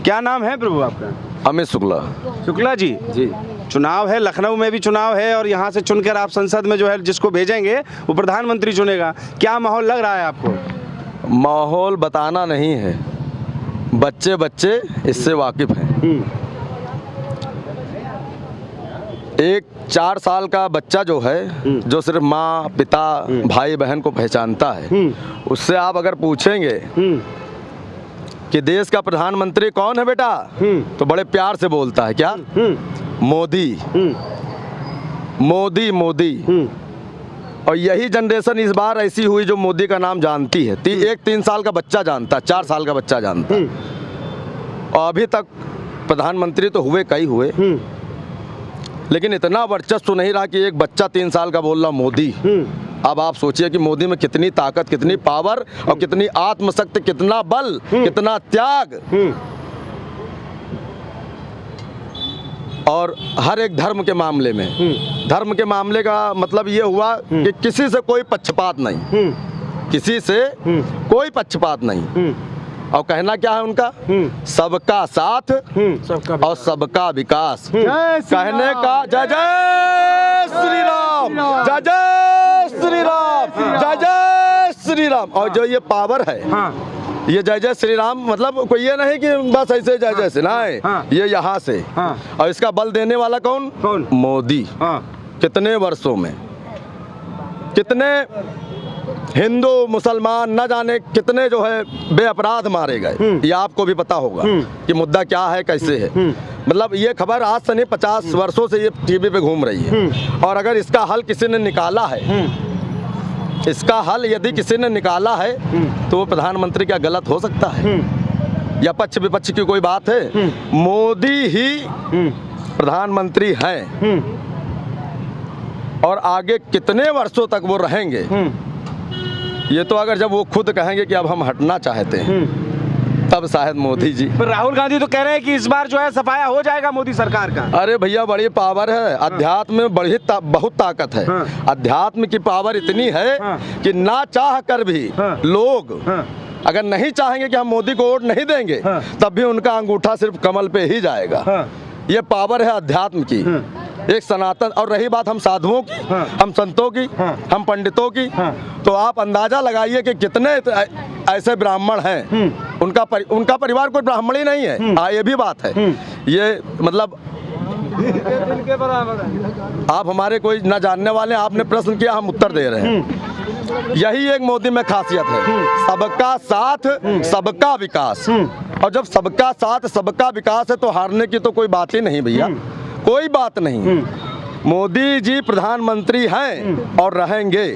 क्या नाम है प्रभु आपका? अमित शुक्ला। शुक्ला जी। चुनाव है, लखनऊ में भी चुनाव है और यहाँ से चुनकर आप संसद में जो है जिसको भेजेंगे वो प्रधानमंत्री चुनेगा। क्या माहौल लग रहा है आपको? माहौल बताना नहीं है, बच्चे बच्चे इससे वाकिफ हैं। एक 4 साल का बच्चा जो है, जो सिर्फ माँ पिता भाई बहन को पहचानता है, उससे आप अगर पूछेंगे कि देश का प्रधानमंत्री कौन है बेटा, तो बड़े प्यार से बोलता है क्या? मोदी मोदी मोदी। और यही जनरेशन इस बार ऐसी हुई जो मोदी का नाम जानती है। एक 3 साल का बच्चा जानता, 4 साल का बच्चा जानता। और अभी तक प्रधानमंत्री तो हुए कई हुए, लेकिन इतना वर्चस्व नहीं रहा कि एक बच्चा 3 साल का बोल रहा मोदी। अब आप सोचिए कि मोदी में कितनी ताकत, कितनी पावर और कितनी आत्मशक्ति, कितना बल, कितना त्याग। और हर एक धर्म के मामले में, धर्म के मामले का मतलब ये हुआ कि किसी से कोई पक्षपात नहीं, किसी से कोई पक्षपात नहीं। और कहना क्या है उनका? सबका साथ और सबका विकास। कहने का जय जय श्री राम, जय जय श्री राम, जय जय श्री राम। और जो ये पावर है, ये जय जय श्री राम मतलब कोई ये नहीं कि बस ऐसे जय जय से ना, ये यहाँ से। और इसका बल देने वाला कौन? मोदी। कितने वर्षों में कितने हिंदू मुसलमान न जाने कितने जो है बेअपराध मारे गए, ये आपको भी पता होगा कि मुद्दा क्या है, कैसे है। मतलब ये खबर आज से नहीं, 50 वर्षों से ये टीवी पे घूम रही है। और अगर इसका हल किसी ने निकाला है, इसका हल यदि किसी ने निकाला है, तो वो प्रधानमंत्री क्या गलत हो सकता है? या पक्ष विपक्ष की कोई बात है? मोदी ही प्रधानमंत्री हैं और आगे कितने वर्षों तक वो रहेंगे, ये तो अगर जब वो खुद कहेंगे कि अब हम हटना चाहते हैं, तब शायद मोदी जी। पर राहुल गांधी तो कह रहे हैं कि इस बार जो है सफाया हो जाएगा मोदी सरकार का। अरे भैया, बड़ी पावर है अध्यात्म में, बहुत ताकत है। अध्यात्म की पावर इतनी है कि ना चाह कर भी लोग अगर नहीं चाहेंगे कि हम मोदी को वोट नहीं देंगे, तब भी उनका अंगूठा सिर्फ कमल पे ही जाएगा। ये पावर है अध्यात्म की, एक सनातन। और रही बात हम साधुओं की, हम संतों की, हम पंडितों की, तो आप अंदाजा लगाइए कि कितने ऐसे ब्राह्मण हैं, उनका परिवार कोई ब्राह्मण ही नहीं है। ये भी बात है। ये मतलब आप हमारे कोई न जानने वाले, आपने प्रश्न किया, हम उत्तर दे रहे हैं। यही एक मोदी में खासियत है, सबका साथ सबका विकास। और जब सबका साथ सबका विकास है तो हारने की तो कोई बात ही नहीं भैया, कोई बात नहीं। मोदी जी प्रधानमंत्री हैं और रहेंगे,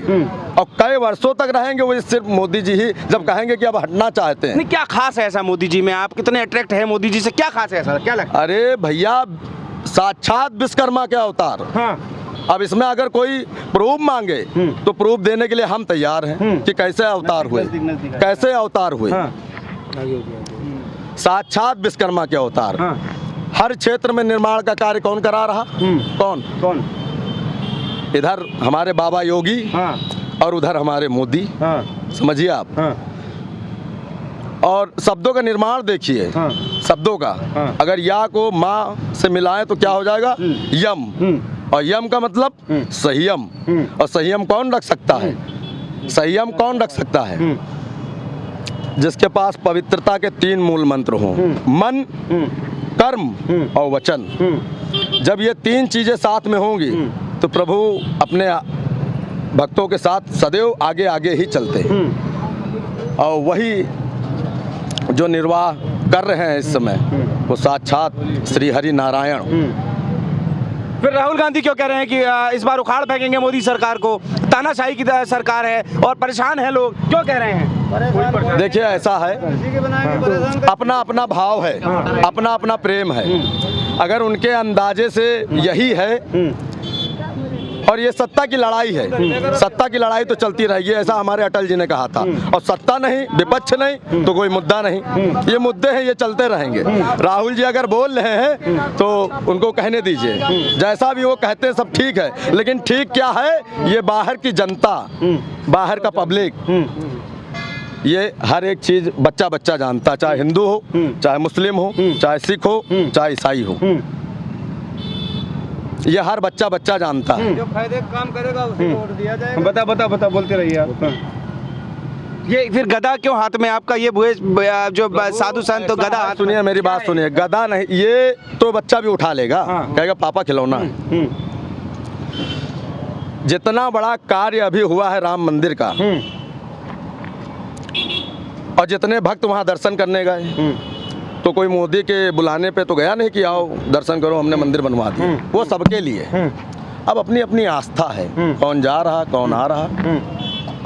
और कई वर्षों तक रहेंगे। वो सिर्फ मोदी जी ही जब कहेंगे कि अब हटना चाहते हैं। नहीं, क्या खास है ऐसा मोदी जी में? आप कितने अट्रैक्ट हैं मोदी जी से? क्या खास है ऐसा, क्या लगता है? अरे भैया, साक्षात विश्वकर्मा के अवतार। अब इसमें अगर कोई प्रूफ मांगे तो प्रूफ देने के लिए हम तैयार हैं कि कैसे अवतार हुए, कैसे अवतार हुए। साक्षात विश्वकर्मा के अवतार। हर क्षेत्र में निर्माण का कार्य कौन करा रहा? कौन? इधर हमारे बाबा योगी और उधर हमारे मोदी। समझिए आप। और शब्दों का निर्माण देखिए, शब्दों का अगर या को माँ से मिलाएं तो क्या हो जाएगा? यम। और यम का मतलब संयम। और संयम कौन रख सकता है? संयम कौन रख सकता है? जिसके पास पवित्रता के 3 मूल मंत्र हों, मन, कर्म और वचन। जब ये 3 चीजें साथ में होंगी तो प्रभु अपने भक्तों के साथ सदैव आगे आगे ही चलते हैं। और वही जो निर्वाह कर रहे हैं इस समय, वो साक्षात श्री हरि नारायण। फिर राहुल गांधी क्यों कह रहे हैं कि इस बार उखाड़ फेंकेंगे मोदी सरकार को, तानाशाही की सरकार है और परेशान है लोग, क्यों कह रहे हैं? देखिए, ऐसा है, अपना अपना भाव है, अपना अपना प्रेम है। अगर उनके अंदाजे से यही है, और ये सत्ता की लड़ाई है, सत्ता की लड़ाई तो चलती रहेगी, ऐसा हमारे अटल जी ने कहा था। और सत्ता नहीं, विपक्ष नहीं, तो कोई मुद्दा नहीं। ये मुद्दे हैं, ये चलते रहेंगे। राहुल जी अगर बोल रहे हैं तो उनको कहने दीजिए, जैसा भी वो कहते हैं सब ठीक है। लेकिन ठीक क्या है, ये बाहर की जनता, बाहर का पब्लिक ये हर एक चीज बच्चा बच्चा जानता है, चाहे हिंदू हो, चाहे मुस्लिम हो, चाहे सिख हो, चाहे ईसाई हो, ये हर बच्चा बच्चा जानता है। जो फायदे का काम करेगा उसे वोट दिया जाएगा। बता बोलते रहिए आप। ये फिर गदा क्यों हाथ में आपका? ये जो साधु संत तो गदा हाथ। सुनिए मेरी बात सुनिए, गदा नहीं, ये तो बच्चा भी उठा लेगा, कहेगा पापा खिलौना है। जितना बड़ा कार्य अभी हुआ है राम मंदिर का, और जितने भक्त वहाँ दर्शन करने गए, तो कोई मोदी के बुलाने पे तो गया नहीं कि आओ दर्शन करो, हमने मंदिर बनवा दिया। वो सबके लिए। अब अपनी अपनी आस्था है, कौन जा रहा कौन आ रहा,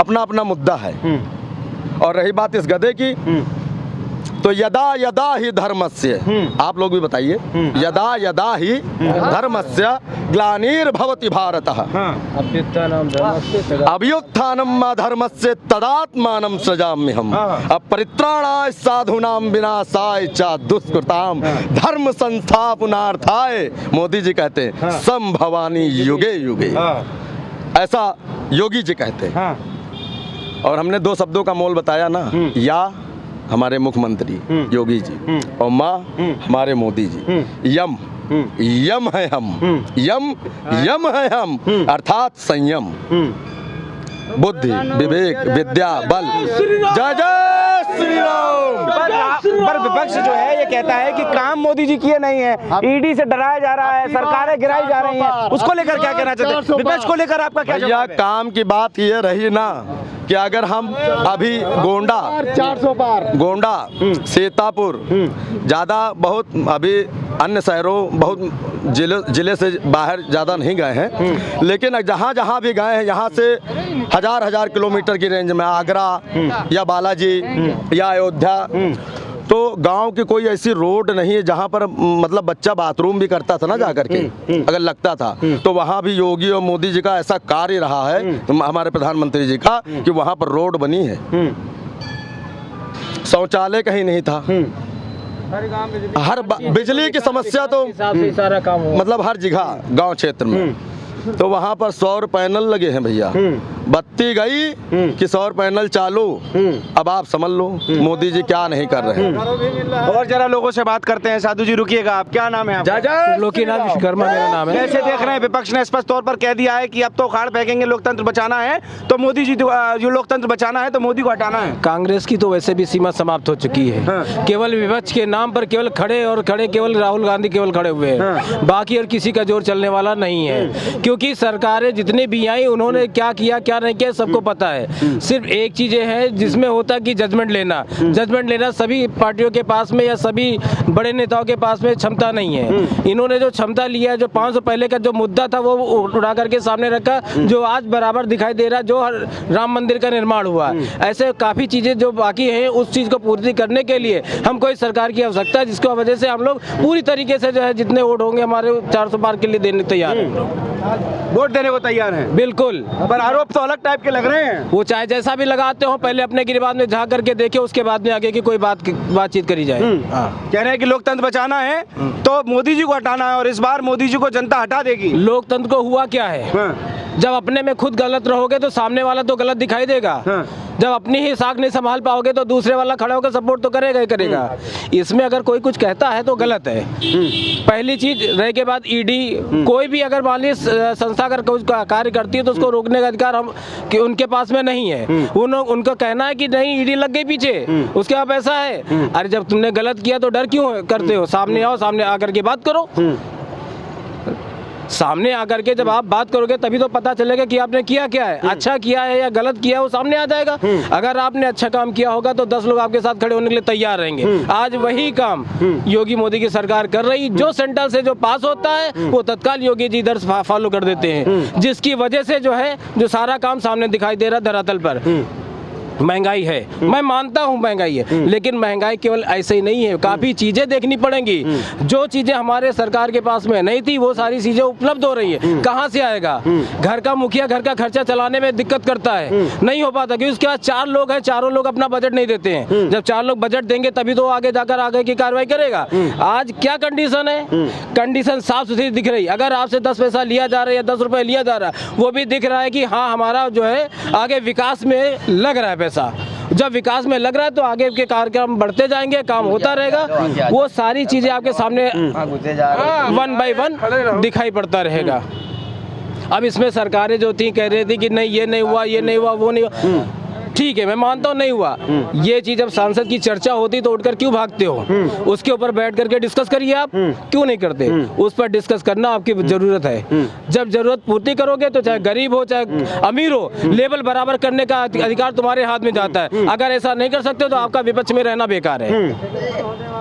अपना अपना मुद्दा है। और रही बात इस गधे की, तो यदा यदा ही धर्मस्य, आप लोग भी बताइए, यदा यदा ही धर्मस्य ग्लानिर्भवति भारतः अभ्युत्थानम् अधर्मस्य तदात्मानं सृजाम्यहम् अपरित्राणाय साधूनां विनाशाय च दुष्कृतां धर्म संस्थापनार्थाय, मोदी जी कहते हैं संभवानी युगे युगे, ऐसा योगी जी कहते हैं। और हमने दो शब्दों का मोल बताया ना, या हमारे मुख्यमंत्री योगी जी, और माँ हमारे मोदी जी। यम यम है हम, यम यम है हम, अर्थात संयम, बुद्धि, विवेक, विद्या, बल। जय जय श्री राम। पर विपक्ष जो है ये कहता है कि काम मोदी जी किए नहीं है, ईडी से डराया जा रहा है, सरकारें गिराई जा रही हैं। उसको लेकर क्या कहना चाहते हैं? विपक्ष को लेकर आपका क्या जवाब है? काम की बात ये रही ना कि अगर हम अभी गोंडा 400 पार, गोंडा, सीतापुर, ज़्यादा बहुत अभी अन्य शहरों, बहुत जिले से बाहर ज़्यादा नहीं गए हैं, लेकिन जहाँ जहाँ भी गए हैं, यहाँ से हजार किलोमीटर की रेंज में, आगरा या बालाजी या अयोध्या, तो गांव की कोई ऐसी रोड नहीं है जहां पर मतलब बच्चा बाथरूम भी करता था ना जाकर के, अगर लगता था, तो वहां भी योगी और मोदी जी का ऐसा कार्य रहा है, हमारे प्रधानमंत्री जी का, कि वहां पर रोड बनी है, शौचालय कहीं नहीं था, हर बिजली की समस्या तो सारा काम मतलब हर जगह गांव क्षेत्र में, तो वहां पर सौर पैनल लगे हैं भैया। बत्ती गई कि सौर पैनल चालू। अब आप समझ लो मोदी जी क्या नहीं कर रहे हैं। और जरा लोगों से बात करते हैं। साधु जी रुकिएगा, आप क्या नाम है आपका? लोकीनाथ विश्वकर्मा मेरा नाम है। कैसे देख रहे हैं? विपक्ष ने स्पष्ट तौर पर कह दिया है कि अब तो उखाड़ फेंकेंगे, लोकतंत्र बचाना है तो मोदी जी, जो लोकतंत्र बचाना है तो मोदी को हटाना है। कांग्रेस की तो वैसे भी सीमा समाप्त हो चुकी है। केवल विपक्ष के नाम पर केवल खड़े केवल राहुल गांधी केवल खड़े हुए हैं, बाकी और किसी का जोर चलने वाला नहीं है। क्योंकि सरकारें जितने भी आई उन्होंने क्या किया क्या नहीं किया सबको पता है। सिर्फ एक चीज़ है जिसमें होता कि जजमेंट लेना सभी पार्टियों के पास में या सभी बड़े नेताओं के पास में क्षमता नहीं है। इन्होंने जो क्षमता लिया है, जो 500 पहले का जो मुद्दा था वो उड़ा करके सामने रखा, जो आज बराबर दिखाई दे रहा, जो राम मंदिर का निर्माण हुआ, ऐसे काफ़ी चीज़ें जो बाकी हैं उस चीज़ को पूर्ति करने के लिए हमको इस सरकार की आवश्यकता है, जिसकी वजह से हम लोग पूरी तरीके से जो है जितने वोट होंगे हमारे 400 पार के लिए देने तैयार हैं। वोट देने को तैयार हैं बिल्कुल। पर आरोप तो अलग टाइप के लग रहे हैं। वो चाहे जैसा भी लगाते हो, पहले अपने गिरबान में झाँक करके देखे, उसके बाद में आगे की कोई बातचीत करी जाए। कह रहे हैं कि लोकतंत्र बचाना है तो मोदी जी को हटाना है, और इस बार मोदी जी को जनता हटा देगी। लोकतंत्र को हुआ क्या है? जब अपने में खुद गलत रहोगे तो सामने वाला तो गलत दिखाई देगा। जब अपनी ही साख नहीं संभाल पाओगे तो दूसरे वाला खड़ा होकर सपोर्ट तो करेगा ही करेगा। इसमें अगर कोई कुछ कहता है तो गलत है। पहली चीज रह के बाद ईडी, कोई भी अगर मान लीजिए संस्था अगर कुछ कार्य करती है तो उसको रोकने का अधिकार हम कि उनके पास में नहीं है। उनका कहना है कि नहीं ईडी लग गई पीछे, उसके बाद ऐसा है। अरे जब तुमने गलत किया तो डर क्यों करते हो? सामने आओ, सामने आकर के बात करो। सामने आकर के जब आप बात करोगे तभी तो पता चलेगा कि आपने किया क्या है, अच्छा किया है या गलत किया है, वो सामने आ जाएगा। अगर आपने अच्छा काम किया होगा तो 10 लोग आपके साथ खड़े होने के लिए तैयार रहेंगे। आज वही काम योगी मोदी की सरकार कर रही। जो सेंट्रल से जो पास होता है वो तत्काल योगी जी इधर फॉलो कर देते हैं, जिसकी वजह से जो है जो सारा काम सामने दिखाई दे रहा धरातल पर। महंगाई है, मैं मानता हूं महंगाई है, लेकिन महंगाई केवल ऐसे ही नहीं है, काफ़ी चीज़ें देखनी पड़ेंगी। जो चीज़ें हमारे सरकार के पास में नहीं थी वो सारी चीज़ें उपलब्ध हो रही है। कहाँ से आएगा? घर का मुखिया घर का खर्चा चलाने में दिक्कत करता है, नहीं हो पाता, क्योंकि उसके बाद 4 लोग हैं, चारों लोग अपना बजट नहीं देते हैं। जब 4 लोग बजट देंगे तभी तो आगे जाकर आगे की कार्रवाई करेगा। आज क्या कंडीशन है? कंडीशन साफ सुथरी दिख रही। अगर आपसे 10 पैसा लिया जा रहा है या 10 रुपये लिया जा रहा है, वो भी दिख रहा है कि हाँ हमारा जो है आगे विकास में लग रहा है पैसा। जब विकास में लग रहा है तो आगे के कार्यक्रम बढ़ते जाएंगे, काम होता रहेगा, वो सारी चीजें आपके सामने वन बाय वन दिखाई पड़ता रहेगा। अब इसमें सरकारें जो थी कह रही थी कि नहीं ये नहीं हुआ, ये नहीं हुआ, वो नहीं हुआ, ठीक है मैं मानता हूँ नहीं हुआ। ये चीज जब सांसद की चर्चा होती तो उठकर क्यों भागते हो? उसके ऊपर बैठ करके डिस्कस करिए, आप क्यों नहीं करते? उस पर डिस्कस करना आपकी जरूरत है। जब जरूरत पूर्ति करोगे तो चाहे गरीब हो चाहे अमीर हो, लेवल बराबर करने का अधिकार तुम्हारे हाथ में जाता है। अगर ऐसा नहीं कर सकते तो आपका विपक्ष में रहना बेकार है।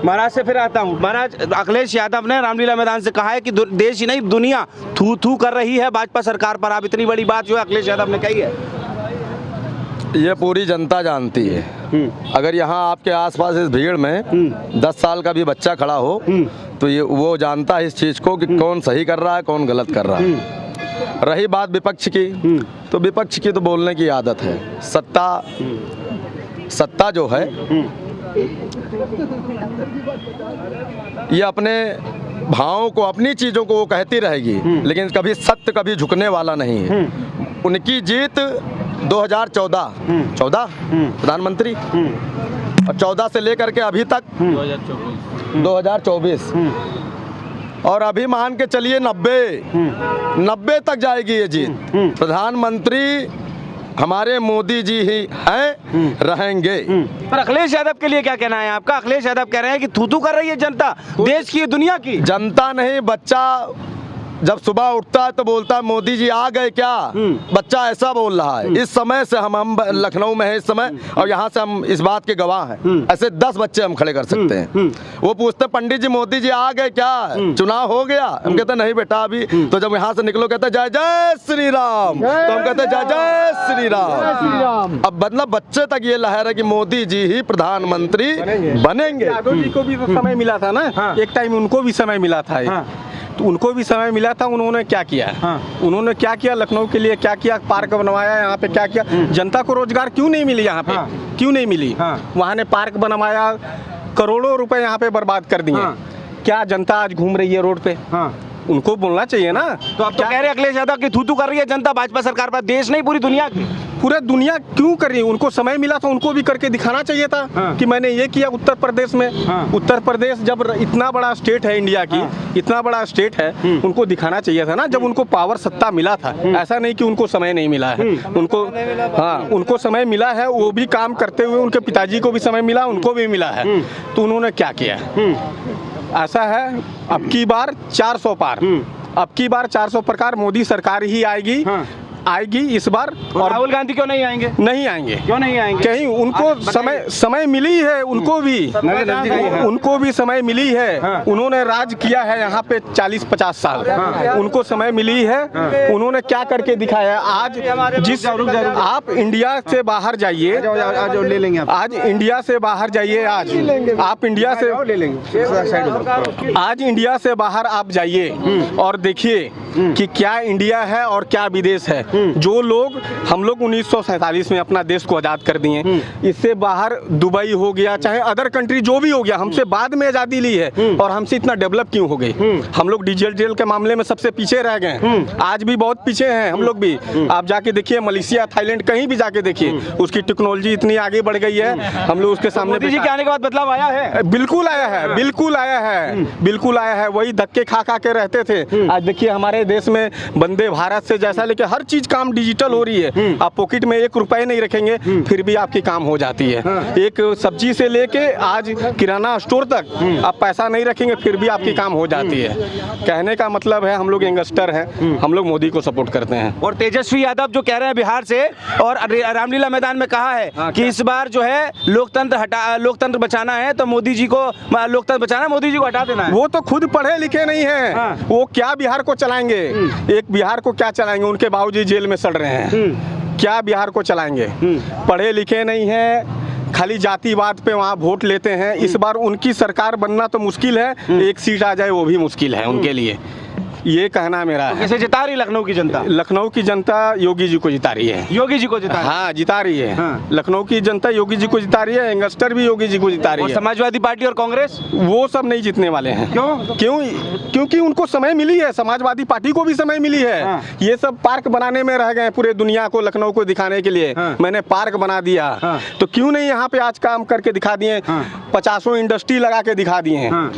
महाराज से फिर आता हूँ। महाराज, अखिलेश यादव ने रामलीला मैदान से कहा है कि देश ही नहीं दुनिया थू थू कर रही है भाजपा सरकार पर। आप इतनी बड़ी बात जो है अखिलेश यादव ने कही है, ये पूरी जनता जानती है। अगर यहाँ आपके आसपास इस भीड़ में 10 साल का भी बच्चा खड़ा हो तो ये वो जानता है इस चीज़ को कि कौन सही कर रहा है कौन गलत कर रहा है। रही बात विपक्ष की, तो विपक्ष की तो बोलने की आदत है। सत्ता जो है ये अपने भावों को, अपनी चीज़ों को वो कहती रहेगी, लेकिन कभी सत्य कभी झुकने वाला नहीं है। उनकी जीत 2014 प्रधानमंत्री, और 14 से लेकर के अभी तक 2024, और अभी मान के चलिए 90 तक जाएगी ये जीत। प्रधानमंत्री हमारे मोदी जी ही हैं, रहेंगे। पर अखिलेश यादव के लिए क्या कहना है आपका? अखिलेश यादव कह रहे हैं कि थू थू कर रही है जनता, देश की दुनिया की। जनता नहीं, बच्चा जब सुबह उठता है तो बोलता है मोदी जी आ गए क्या? बच्चा ऐसा बोल रहा है। इस समय से हम लखनऊ में हैं इस समय, और यहाँ से हम इस बात के गवाह हैं। ऐसे 10 बच्चे हम खड़े कर सकते हैं। वो पूछते पंडित जी मोदी जी आ गए क्या? चुनाव हो गया? हम कहते नहीं बेटा अभी। तो जब यहाँ से निकलो कहते जय जय श्री राम, तो हम कहते जय जय श्री राम। अब मतलब बच्चे तक ये लहर है कि मोदी जी ही प्रधानमंत्री बनेंगे। यादव जी को भी तो समय मिला था ना, एक टाइम उनको भी समय मिला था। तो उनको भी समय मिला था, उन्होंने क्या किया? उन्होंने क्या किया? लखनऊ के लिए क्या किया? पार्क बनवाया, यहाँ पे क्या किया? जनता को रोजगार क्यों नहीं मिली? यहाँ पे क्यों नहीं मिली? वहाँ ने पार्क बनवाया, करोड़ों रुपए यहाँ पे बर्बाद कर दिए। क्या जनता आज घूम रही है रोड पे? उनको बोलना चाहिए ना। तो आप तो कह रहे अखिलेश यादव की थू थू कर रही है जनता भाजपा सरकार पर, देश नहीं पूरी दुनिया की। पूरा दुनिया क्यों कर रही है? उनको समय मिला था, उनको भी करके दिखाना चाहिए था कि मैंने ये किया उत्तर प्रदेश में। उत्तर प्रदेश जब इतना बड़ा स्टेट है इंडिया की, इतना बड़ा स्टेट है, उनको दिखाना चाहिए था ना जब उनको पावर सत्ता मिला था। ऐसा नहीं कि उनको समय नहीं मिला है, उनको उनको समय मिला है, वो भी काम करते हुए। उनके पिताजी को भी समय मिला, उनको भी मिला है, तो उन्होंने क्या किया? ऐसा है अब की बार 400 पार, अब की बार 400 प्रकार मोदी सरकार ही आएगी। आएगी इस बार। और राहुल गांधी क्यों नहीं आएंगे? नहीं आएंगे। क्यों नहीं आएंगे? कहीं उनको समय मिली है, उनको भी समय मिली है। उन्होंने राज किया है यहाँ पे 40-50 साल, उनको समय मिली है। उन्होंने क्या करके दिखाया? आज जिस आप इंडिया से बाहर जाइए, ले लेंगे आज इंडिया से बाहर जाइए, आज आप इंडिया से ले लेंगे, आज इंडिया से बाहर आप जाइए और देखिए कि क्या इंडिया है और क्या विदेश है। जो लोग हम लोग 1947 में अपना देश को आज़ाद कर दिए, इससे बाहर दुबई हो गया, चाहे अदर कंट्री जो भी हो गया, हमसे बाद में आज़ादी ली है, और हमसे इतना डेवलप क्यों हो गई? हम लोग डिजिटल के मामले में सबसे पीछे रह गए, आज भी बहुत पीछे हैं हम लोग भी। आप जाके देखिए मलेशिया, थाईलैंड, कहीं भी जाके देखिए, उसकी टेक्नोलॉजी इतनी आगे बढ़ गई है, हम लोग उसके सामने। मोदी जी के आने के बाद बदलाव आया है? बिल्कुल आया है, बिल्कुल आया है, बिल्कुल आया है। वही धक्के खा खा के रहते थे। आज देखिए हमारे देश में वंदे भारत से जैसा लेके हर चीज काम डिजिटल हो रही है। आप पॉकेट में 1 रुपए नहीं रखेंगे फिर भी आपकी काम हो जाती है। एक सब्जी से लेके आज किराना स्टोर तक आप पैसा नहीं रखेंगे फिर भी आपकी काम हो जाती है। कहने का मतलब है हम लोग यंगस्टर हैं, हम लोग मोदी को सपोर्ट करते हैं। और तेजस्वी यादव जो कह रहे हैं बिहार से और रामलीला मैदान में कहा है कि इस बार जो है लोकतंत्र बचाना है तो मोदी जी को, लोकतंत्र बचाना है, मोदी जी को हटा देना है। वो तो खुद पढ़े लिखे नहीं है, वो क्या बिहार को चलाएंगे? एक बिहार को क्या चलाएंगे? उनके बाबूजी जेल में सड़ रहे हैं, क्या बिहार को चलाएंगे? पढ़े लिखे नहीं है, खाली जातिवाद पे वहाँ वोट लेते हैं। इस बार उनकी सरकार बनना तो मुश्किल है, एक सीट आ जाए वो भी मुश्किल है उनके लिए। ये कहना मेरा है। कैसे जिता रही लखनऊ की जनता? लखनऊ की जनता योगी जी को जिता रही है। योगी जी को जिता रही है। हाँ, जिता रही है। हाँ। लखनऊ की जनता योगी जी को जिता रही है, यंगस्टर भी योगी जी को जिता और रही है। समाजवादी पार्टी और कांग्रेस वो सब नहीं जीतने वाले हैं। क्यों? क्योंकि उनको समय मिली है, समाजवादी पार्टी को भी समय मिली है। हाँ। ये सब पार्क बनाने में रह गए पूरे दुनिया को, लखनऊ को दिखाने के लिए। हाँ। मैंने पार्क बना दिया। हाँ। तो क्यों नहीं यहाँ पे आज काम करके दिखा दिए? हाँ। 50 इंडस्ट्री लगा के दिखा दिए हैं। हाँ।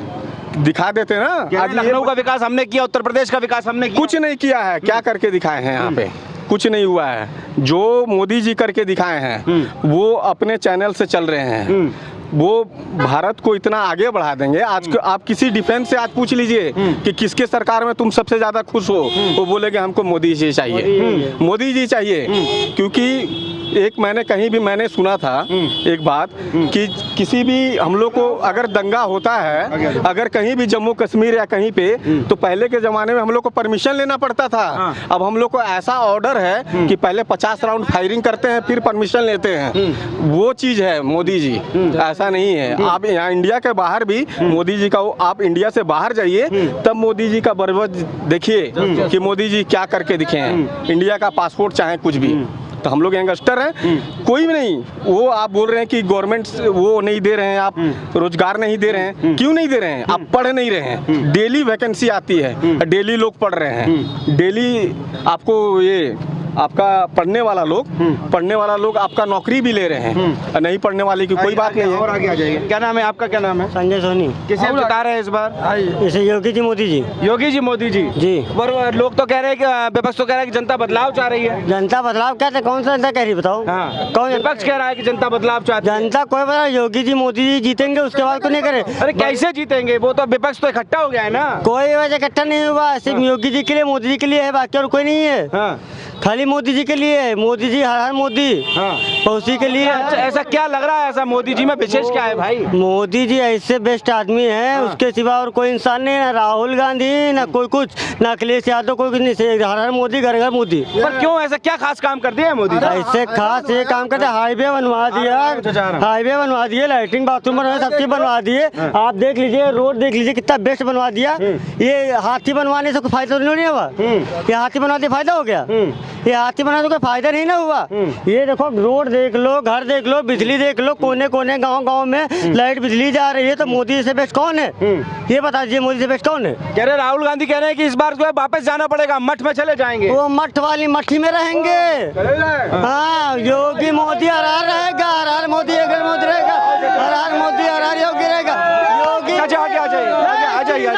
दिखा देते ना। आज लखनऊ का विकास हमने किया, उत्तर प्रदेश का विकास हमने किया। कुछ नहीं किया है। क्या करके दिखाए हैं यहाँ पे? कुछ नहीं हुआ है। जो मोदी जी करके दिखाए हैं वो अपने चैनल से चल रहे हैं। वो भारत को इतना आगे बढ़ा देंगे। आज आप किसी डिफेंस से आज पूछ लीजिए कि किसके सरकार में तुम सबसे ज्यादा खुश हो, वो बोलेंगे हमको मोदी जी चाहिए, मोदी जी चाहिए। क्योंकि एक मैंने कहीं भी मैंने सुना था एक बात कि किसी भी हम लोग को अगर दंगा होता है, अगर कहीं भी जम्मू कश्मीर या कहीं पे, तो पहले के ज़माने में हम लोग को परमिशन लेना पड़ता था। अब हम लोग को ऐसा ऑर्डर है कि पहले 50 राउंड फायरिंग करते हैं फिर परमिशन लेते हैं। वो चीज़ है मोदी जी, ऐसा नहीं है। आप यहाँ इंडिया के बाहर भी मोदी जी का, आप इंडिया से बाहर जाइए तब मोदी जी का बर्बद देखिए कि मोदी जी क्या करके दिखे हैं। इंडिया का पासपोर्ट चाहे कुछ भी। तो हम लोग यंगस्टर हैं, कोई भी नहीं। वो आप बोल रहे हैं कि गवर्नमेंट वो नहीं दे रहे हैं, आप रोजगार नहीं दे रहे हैं। क्यों नहीं दे रहे हैं? आप पढ़ नहीं रहे हैं। डेली वैकेंसी आती है, डेली लोग पढ़ रहे हैं। डेली आपको ये आपका पढ़ने वाला लोग आपका नौकरी भी ले रहे हैं। नहीं पढ़ने वाले की कोई बात नहीं है। और आगे आ जाइए। क्या नाम है आपका? क्या नाम है? संजय सोनी। किसे हम जिता रहे हैं इस बार? इसे योगी जी मोदी जी। योगी जी मोदी जी जी। पर लोग तो कह रहे हैं कि विपक्ष तो कह रहा है कि जनता बदलाव चाह रही है। जनता बदलाव क्या था? कौन सा जनता कह रही बताओ? हाँ। कौन विपक्ष कह रहा है कि जनता बदलाव चाहती है। जनता कोई बता, योगी जी मोदी जी जीतेंगे उसके बाद को नहीं करे। अरे कैसे जीतेंगे? वो तो विपक्ष तो इकट्ठा हो गया है ना। कोई वजह इकट्ठा नहीं हुआ, सिर्फ योगी जी के लिए मोदी जी के लिए है, बाकी और कोई नहीं है। हाँ। खाली मोदी जी के लिए है। मोदी जी हर हर मोदी। हाँ। उसी के लिए अच्छा, ऐसा क्या लग रहा है? ऐसा मोदी जी में विशेष क्या है भाई? मोदी जी ऐसे बेस्ट आदमी हैं, उसके सिवा और कोई इंसान नहीं। ना राहुल गांधी, ना कोई कुछ, ना अखिलेश यादव, कोई नहीं। हर हर मोदी, घर घर मोदी। पर क्यों ऐसा क्या खास काम कर दिया है मोदी? ऐसे खास ये काम करते, हाईवे बनवा दिया, हाईवे बनवा दिए, लैट्रिन बाथरूम बनवा, सब चीज बनवा दिए। आप देख लीजिए, रोड देख लीजिए कितना बेस्ट बनवा दिया। ये हाथी बनवाने से कोई फायदा नहीं हुआ। ये हाथी बनवा दिया फायदा हो गया? ये हाथी बना तो कोई फायदा नहीं ना हुआ। ये देखो, रोड देख लो, घर देख लो, बिजली देख लो, कोने कोने गांव गांव में लाइट बिजली जा रही है। तो मोदी से बेस्ट कौन है? ये बता दीजिए, मोदी से बेस्ट कौन है? कह रहे राहुल गांधी कह रहे हैं कि इस बार जो है वापस जाना पड़ेगा, मठ में चले जाएंगे। वो मठ वाली मट्ठी में रहेंगे। हाँ, योगी मोदी हर हर रहेगा, हर हर मोदी अगर मोदी रहेगा, हर हर मोदी हर हर योगी रहेगा। योगी आ जाइए।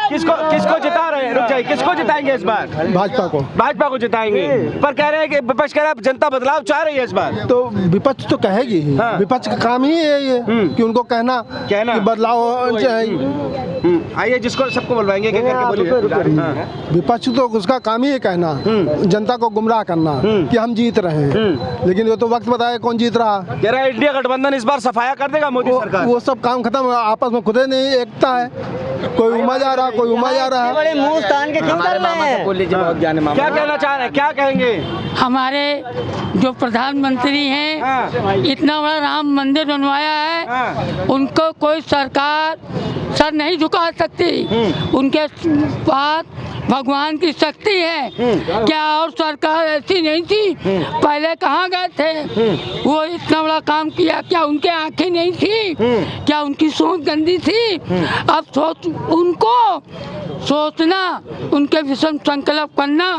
किसको जिता रहे हैं? रुक जाइए। किसको जिताएंगे इस बार? भाजपा को जिताएंगे। पर कह रहे हैं कि विपक्ष कह रहा है जनता बदलाव चाह रही है इस बार। तो विपक्ष तो कहेगी ही। हाँ। विपक्ष का काम ही है ये कि उनको कहना कि बदलाव चाहिए। आइए, जिसको सबको बुलवाएंगे क्या करके बोलिए। हाँ। विपक्ष तो उसका काम ही है कहना, जनता को गुमराह करना कि हम जीत रहे हैं। लेकिन वो तो वक्त बताए कौन जीत रहा। कह रहा है इंडिया गठबंधन इस बार सफाया कर देगा मोदी सरकार। वो सब काम खत्म, आपस में खुद नहीं एकता है। कोई उमा जा रहा, कोई उमा जा रहा है। बड़े मुंह तान के क्यों कर रहे हैं? क्या कहना चाह रहे हैं? क्या कहेंगे? हमारे जो प्रधानमंत्री हैं, इतना बड़ा राम मंदिर बनवाया है, उनको कोई सरकार सर नहीं झुका सकती। उनके पास भगवान की शक्ति है। क्या और सरकार ऐसी नहीं थी? पहले कहाँ गए थे? वो इतना बड़ा काम किया, क्या उनके आंखें नहीं थी? क्या उनकी सोच गंदी थी? अब सोच, उनको सोचना, उनके विषम संकल्प करना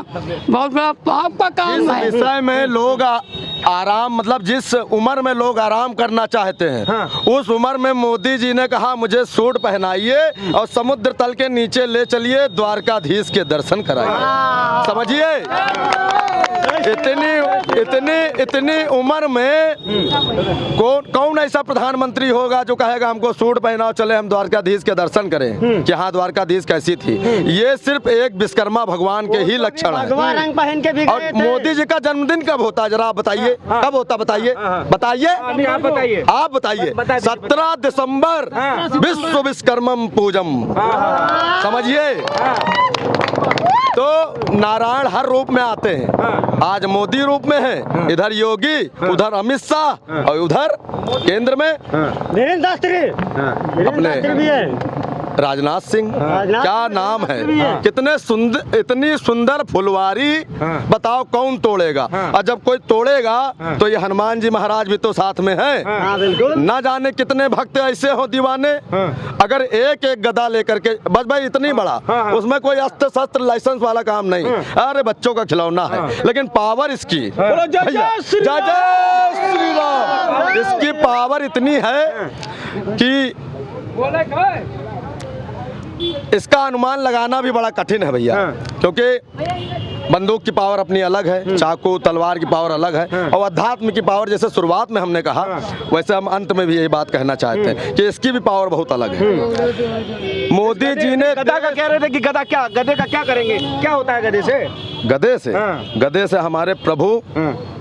बहुत बड़ा पाप का काम है। विषय में लोग आराम, मतलब जिस उम्र में लोग आराम करना चाहते हैं, उस उम्र में मोदी जी ने कहा मुझे सूट पहनाइए और समुद्र तल के नीचे ले चलिए, द्वारकाधीश के दर्शन कराइए। समझिए, इतनी उम्र में कौन ऐसा प्रधानमंत्री होगा जो कहेगा हमको सूट पहनाओ, चले हम द्वारकाधीश के दर्शन करें कि हाँ द्वारकाधीश कैसी थी। ये सिर्फ एक विश्वकर्मा भगवान के ही लक्षण है। रंग पहन के भी और मोदी जी का जन्मदिन कब होता है जरा आप बताइए? कब होता बताइए? आप बताइए। 17 दिसंबर विश्व विश्वकर्मम पूजम। समझिए, तो नारायण हर रूप में आते हैं। आज मोदी रूप में है, इधर योगी, उधर अमित शाह और उधर केंद्र में वीरेंद्र शास्त्री अपने भी है। राजनाथ सिंह, क्या नाम है, कितने सुंदर, इतनी सुंदर फुलवारी, बताओ कौन तोड़ेगा। और जब कोई तोड़ेगा तो ये हनुमान जी महाराज भी तो साथ में है। ना जाने कितने भक्त ऐसे हो दीवाने, अगर एक एक गदा लेकर के, बस भाई इतनी बड़ा, उसमें कोई अस्त्र शस्त्र लाइसेंस वाला काम नहीं, अरे बच्चों का खिलौना है, लेकिन पावर इसकी, जय जय श्री राम, इसकी पावर इतनी है कि इसका अनुमान लगाना भी बड़ा कठिन है भैया, क्योंकि बंदूक की पावर अपनी अलग है, चाकू तलवार की पावर अलग है, और अध्यात्म की पावर जैसे शुरुआत में हमने कहा, वैसे हम अंत में भी यही बात कहना चाहते हैं कि इसकी भी पावर बहुत अलग है। मोदी जी ने गधा का कह रहे थे कि गधा क्या, गधे का क्या करेंगे, क्या होता है गधे से? गधे से हमारे प्रभु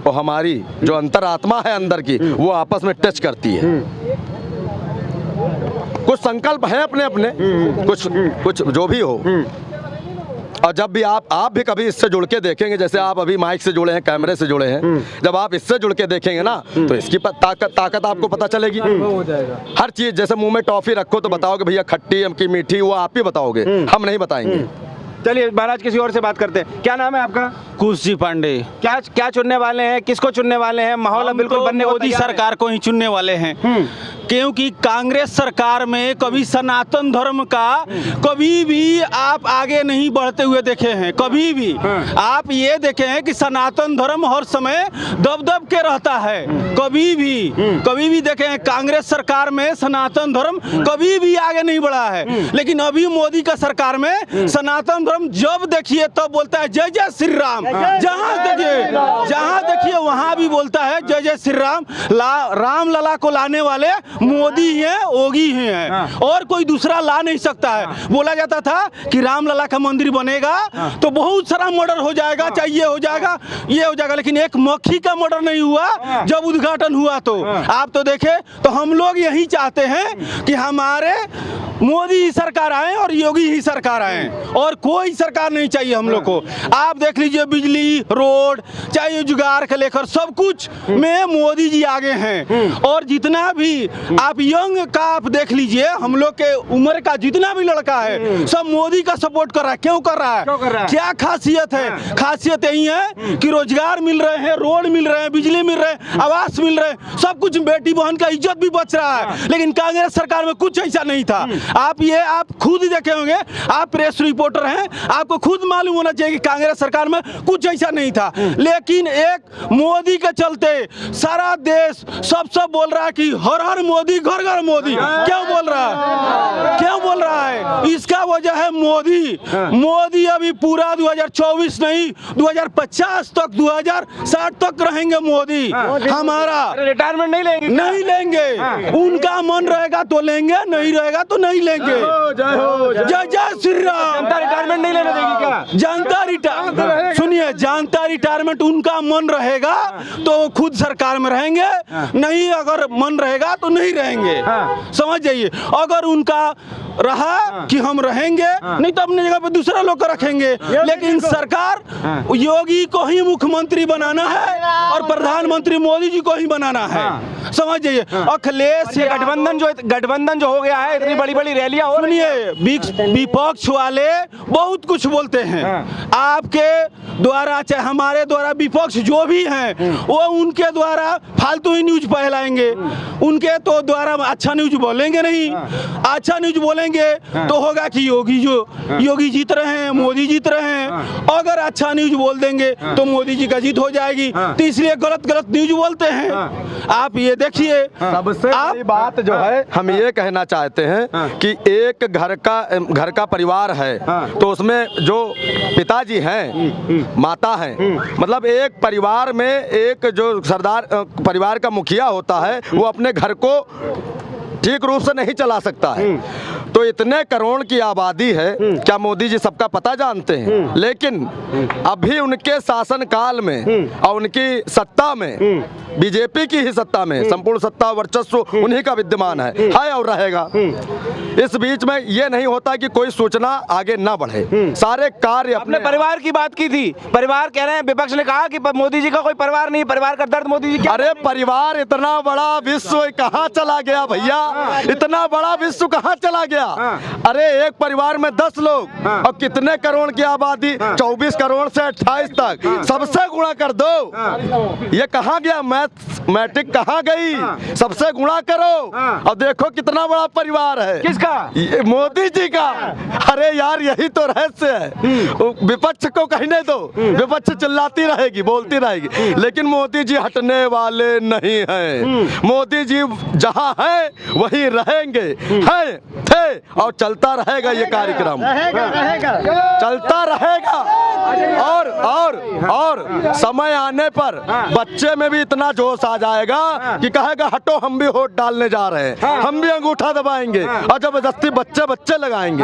और हमारी जो अंतरात्मा है अंदर की, वो आपस में टच करती है। कुछ संकल्प है अपने अपने, कुछ जो भी हो, और जब भी आप भी कभी इससे जुड़ के देखेंगे, जैसे आप अभी माइक से जुड़े हैं, कैमरे से जुड़े हैं, जब आप इससे जुड़ के देखेंगे ना, तो इसकी ताकत आपको पता चलेगी। हर चीज, जैसे मुंह में टॉफी रखो तो बताओगे भैया खट्टी की मीठी, वो आप ही बताओगे, हम नहीं बताएंगे। चलिए महाराज किसी और से बात करते हैं। क्या नाम है आपका? कुश जी पांडे। क्या चुनने वाले हैं, किसको चुनने वाले हैं? माहौल अब बिल्कुल बनने को मोदी सरकार को ही चुनने वाले हैं, क्योंकि कांग्रेस सरकार में कभी सनातन धर्म का कभी भी आप आगे नहीं बढ़ते हुए देखे हैं, कभी भी। आप ये देखे हैं कि सनातन धर्म हर समय दब के रहता है, कभी भी देखे हैं कांग्रेस सरकार में सनातन धर्म कभी भी आगे नहीं बढ़ा है। लेकिन अभी मोदी का सरकार में सनातन धर्म जब देखिए तब बोलता है जय जय श्री राम, जहाँ देखिए वहाँ भी बोलता है जय जय श्री राम। राम लला को लाने वाले मोदी हैं, योगी हैं, और कोई दूसरा ला नहीं सकता है। बोला जाता था कि राम लला का मंदिर बनेगा तो बहुत सारा मर्डर हो जाएगा, चाहे ये हो जाएगा, लेकिन एक मक्खी का मर्डर नहीं हुआ जब उद्घाटन हुआ। तो आप तो देखे, तो हम लोग यही चाहते हैं कि हमारे मोदी ही सरकार आए और योगी ही सरकार आए, और कोई सरकार नहीं चाहिए हम लोग को। आप देख लीजिए बिजली, रोड, चाहे जुगाड़ के लेकर सब कुछ में मोदी जी आगे हैं। और जितना भी आप यंग का आप देख लीजिए, हम लोग के उम्र का जितना भी लड़का है सब मोदी का सपोर्ट कर रहा है। क्यों कर रहा है? क्या खासियत है? खासियत यही है कि रोजगार मिल रहे हैं, रोड मिल रहे हैं, बिजली मिल रहे हैं, आवास मिल रहे हैं, सब कुछ, बेटी बहन का इज्जत भी बच रहा है। लेकिन कांग्रेस सरकार में कुछ ऐसा नहीं था। आप खुद ही देखे होंगे, आप प्रेस रिपोर्टर हैं, आपको खुद मालूम होना चाहिए कि कांग्रेस सरकार में कुछ ऐसा नहीं था। लेकिन एक मोदी के चलते सारा देश सब बोल रहा है कि हर हर मोदी, घर घर मोदी। क्यों बोल रहा है? इसका वजह है मोदी अभी पूरा 2024 नहीं, 2050 तक, 2060 तक रहेंगे मोदी। हमारा रिटायरमेंट नहीं लेंगे। उनका मन रहेगा तो लेंगे, नहीं रहेगा तो नहीं लेंगे। जय जय श्री राम। जनता रिटायरमेंट नहीं लेने देगी क्या? सुनिए, जनता रिटायरमेंट उनका मन रहेगा तो खुद सरकार में रहेंगे, नहीं अगर मन रहेगा तो नहीं रहेंगे। समझ जाइए, अगर उनका रहा कि हम रहेंगे, नहीं तो अपने जगह पे दूसरा लोग को रखेंगे। लेकिन सरकार योगी को ही मुख्यमंत्री बनाना है और प्रधानमंत्री मोदी जी को ही बनाना है। समझ जाइए, अखिलेश गठबंधन जो हो गया है, इतनी बड़ी बड़ी रैलियां हो रही है, विपक्ष वाले बहुत कुछ बोलते हैं आपके द्वारा, चाहे हमारे द्वारा, विपक्ष जो भी हैं वो उनके द्वारा फालतू ही न्यूज फैलाएंगे। उनके तो द्वारा अच्छा न्यूज बोलेंगे नहीं। अच्छा न्यूज बोलेंगे तो होगा कि योगी जीत रहे हैं, मोदी जीत रहे हैं। अगर अच्छा न्यूज बोल देंगे तो मोदी जी का जीत हो जाएगी। तो इसलिए गलत न्यूज बोलते हैं। आप ये देखिए, सबसे बड़ी बात जो है, हम ये कहना चाहते हैं कि एक घर का परिवार है, तो उसमें जो पिताजी हैं, माता हैं, मतलब एक परिवार में एक जो सरदार परिवार का मुखिया होता है, वो अपने घर को ठीक रूप से नहीं चला सकता है। तो इतने करोड़ की आबादी है, क्या मोदी जी सबका पता जानते हैं? लेकिन अभी उनके शासन काल में और उनकी सत्ता में, बीजेपी की ही सत्ता में, संपूर्ण सत्ता वर्चस्व उन्हीं का विद्यमान है और रहेगा। इस बीच में ये नहीं होता कि कोई सूचना आगे ना बढ़े, सारे कार्य अपने परिवार की बात की थी। परिवार कह रहे हैं, विपक्ष ने कहा कि मोदी जी का कोई परिवार नहीं, परिवार का दर्द मोदी जी क्या? अरे परिवार, इतना बड़ा विश्व कहाँ चला गया भैया? इतना बड़ा विश्व कहाँ चला गया? गया। अरे एक परिवार में 10 लोग और कितने करोड़ की आबादी, 24 करोड़ से 28 तक, सबसे गुणा कर दो। ये कहाँ गया मैट्रिक, कहाँ गई? सबसे गुणा करो और देखो कितना बड़ा परिवार है। किसका? ये मोदी जी का। अरे यार यही तो रहस्य है। विपक्ष को कहने दो, विपक्ष चिल्लाती रहेगी, बोलती रहेगी, लेकिन मोदी जी हटने वाले नहीं हैं। मोदी जी जहां है वहीं रहेंगे, हैं, थे और चलता रहेगा। ये कार्यक्रम चलता रहेगा। और समय आने पर बच्चे में भी इतना जोश आ जाएगा कि कहेगा हटो हम भी वोट डालने जा रहे हैं, हम भी अंगूठा दबाएंगे और जबरदस्ती बच्चे लगाएंगे।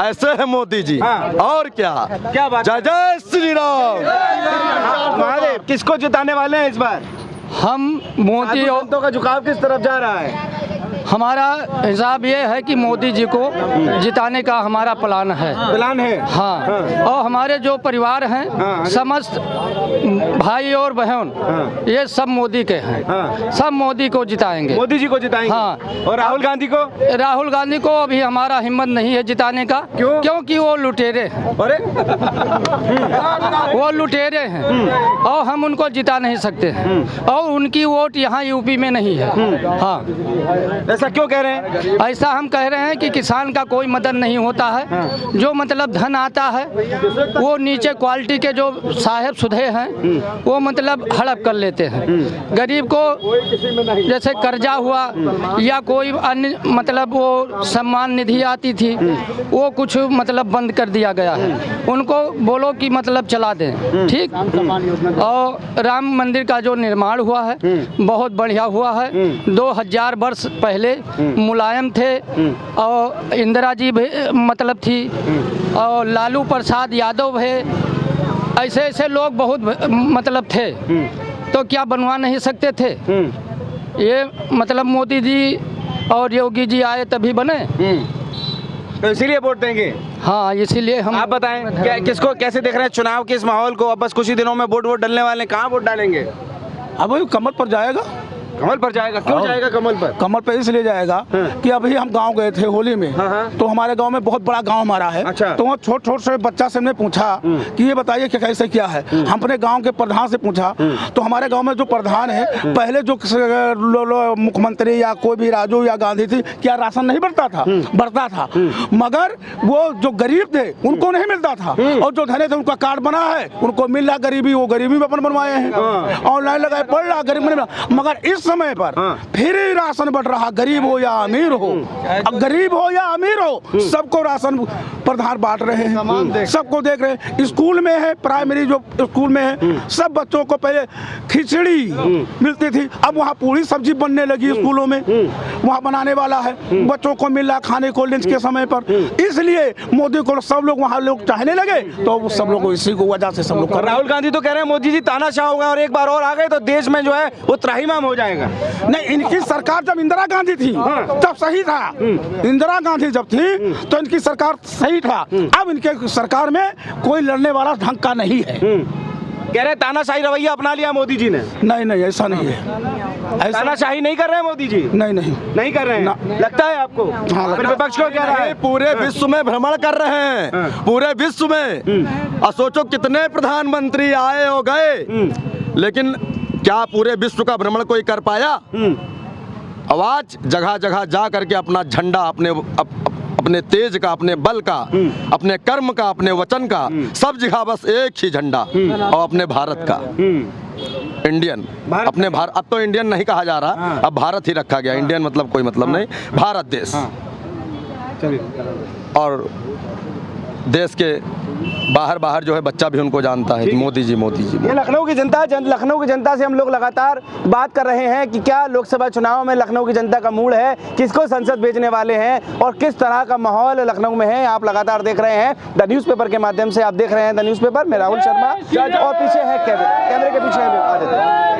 ऐसे है मोदी जी। और क्या बात? जय जय श्री राम। महादेव, किसको जिताने वाले हैं इस बार? हम मोदी और जनता का झुकाव किस तरफ जा रहा है? हमारा हिसाब ये है कि मोदी जी को जिताने का हमारा प्लान है। हाँ, और हमारे जो परिवार हैं समस्त भाई और बहन ये सब मोदी के हैं। सब मोदी को जिताएंगे। मोदी जी को जिताएंगे। हाँ। और राहुल गांधी को? राहुल गांधी को अभी हमारा हिम्मत नहीं है जिताने का। क्यों? क्योंकि वो लुटेरे हैं। अरे वो लुटेरे हैं और हम उनको जिता नहीं सकते हैं और उनकी वोट यहाँ यूपी में नहीं है। हाँ, ऐसा क्यों कह रहे हैं? ऐसा हम कह रहे हैं कि किसान का कोई मदद नहीं होता है। जो मतलब धन आता है वो नीचे क्वालिटी के जो साहेब सुधे हैं वो मतलब हड़प कर लेते हैं। गरीब को जैसे कर्जा हुआ या कोई अन्य मतलब वो सम्मान निधि आती थी वो कुछ मतलब बंद कर दिया गया है। उनको बोलो कि मतलब चला दें, ठीक। और राम मंदिर का जो निर्माण हुआ है बहुत बढ़िया हुआ है। 2000 वर्ष पहले मुलायम थे और इंदिरा जी भी मतलब थी और लालू प्रसाद यादव है, ऐसे ऐसे लोग बहुत मतलब थे, तो क्या बनवा नहीं सकते थे? ये मतलब मोदी जी और योगी जी आए तभी बने। तो इसीलिए वोट देंगे। हाँ, इसीलिए हम। आप बताएं किसको कैसे देख रहे हैं चुनाव के इस माहौल को? अब बस कुछ ही दिनों में वोट डलने वाले हैं। कहाँ वोट डालेंगे? अब कमल पर जाएगा। कमल पर जाएगा? क्यों जाएगा कमल पर? कमल पे इसलिए जाएगा कि अभी हम गांव गए थे होली में, तो हमारे गांव में बहुत बड़ा गांव हमारा है। अच्छा। तो वहाँ छोट से बच्चा से हमने पूछा कि ये बताइए कि कैसे क्या है। हम अपने गांव के प्रधान से पूछा तो हमारे गांव में जो प्रधान है पहले जो मुख्यमंत्री या कोई भी राजू या गांधी थी क्या राशन नहीं बढ़ता था, मगर वो जो गरीब थे उनको नहीं मिलता था और जो धनी थे उनका कार्ड बना है, उनको मिल रहा गरीबी, वो गरीबी में अपन बनवाए हैं। ऑनलाइन लगाए पढ़ रहा, गरीब नहीं मिला। मगर इस समय पर फिर ही राशन बढ़ रहा, गरीब हो या अमीर हो, अब गरीब हो या अमीर हो सबको राशन प्रधान बांट रहे हैं, सबको देख रहे हैं। स्कूल में है, प्राइमरी जो स्कूल में है, सब बच्चों को पहले खिचड़ी मिलती थी, अब वहाँ पूरी सब्जी बनने लगी स्कूलों में, वहाँ बनाने वाला है, बच्चों को मिल रहा खाने को लंच के समय पर। इसलिए मोदी को सब लोग वहाँ लोग चाहने लगे, तो सब लोग इसी को वजह से सब लोग। राहुल गांधी तो कह रहे हैं मोदी जी तानाशाह हो गए और एक बार और आ गए तो देश में जो है वो त्राहिमाम हो जाएगा। नहीं, इनकी सरकार जब इंदिरा गांधी थी तब सही था। इंदिरा गांधी जब थी तो इनकी सरकार सही था। अब इनके सरकार में कोई लड़ने वाला ढंग का नहीं है। कह रहे तानाशाही रवैया अपना लिया मोदी जी ने। नहीं, ऐसा नहीं है। तानाशाही नहीं कर रहे हैं मोदी जी? नहीं कर रहे हैं। लगता है आपको? हाँ, फिर विपक्ष को क्या रहा है? पूरे विश्व में भ्रमण कर रहे हैं, पूरे विश्व में। और सोचो कितने प्रधानमंत्री आए हो गए, लेकिन क्या पूरे विश्व का भ्रमण कोई कर पाया? आवाज जगह जगह जा करके अपना झंडा, अपने तेज का, अपने बल का, अपने कर्म का, अपने वचन का, सब जगह बस एक ही झंडा और अपने भारत का, इंडियन। अपने भारत, अब तो इंडियन नहीं कहा जा रहा, अब भारत ही रखा गया। इंडियन मतलब कोई मतलब नहीं, भारत देश। और देश के बाहर जो है बच्चा भी उनको जानता है कि मोदी जी। ये लखनऊ की जनता से हम लोग लगातार बात कर रहे हैं कि क्या लोकसभा चुनाव में लखनऊ की जनता का मूड है, किसको संसद भेजने वाले हैं और किस तरह का माहौल लखनऊ में है। आप लगातार देख रहे हैं द न्यूज़पेपर के माध्यम से, आप देख रहे हैं द न्यूज़पेपर। मैं राहुल शर्मा और पीछे है कैमरे के पीछे है आदित्य।